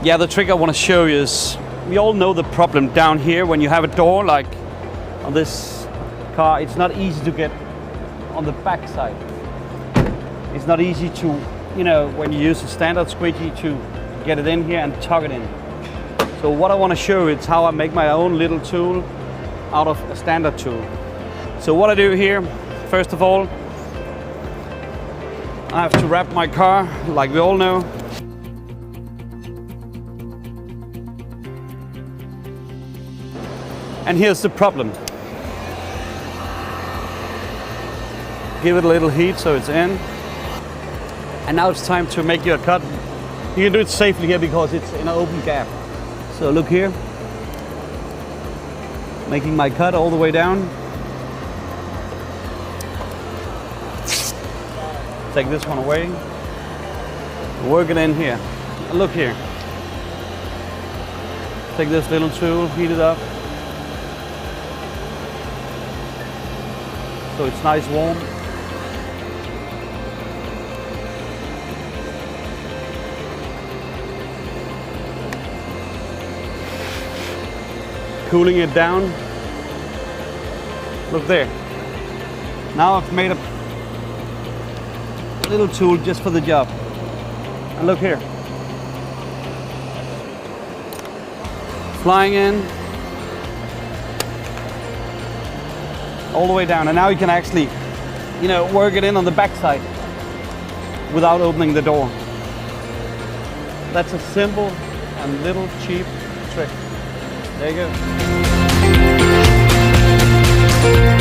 Yeah, the trick I want to show you is, we all know the problem down here when you have a door like on this car. It's not easy to get on the back side. It's not easy to, you know, when you use a standard squeegee, to get it in here and tuck it in. So what I want to show you is how I make my own little tool out of a standard tool. So what I do here, first of all, I have to wrap my car, like we all know. And here's the problem. Give it a little heat so it's in. And now it's time to make your cut. You can do it safely here because it's in an open gap. So look here. Making my cut all the way down. Take this one away. Work it in here. Look here. Take this little tool, heat it up. So it's nice warm. Cooling it down. Look there. Now I've made a little tool just for the job. And look here. Flying in. All the way down, and now you can actually, you know, work it in on the back side without opening the door. That's a simple and little cheap trick. There you go.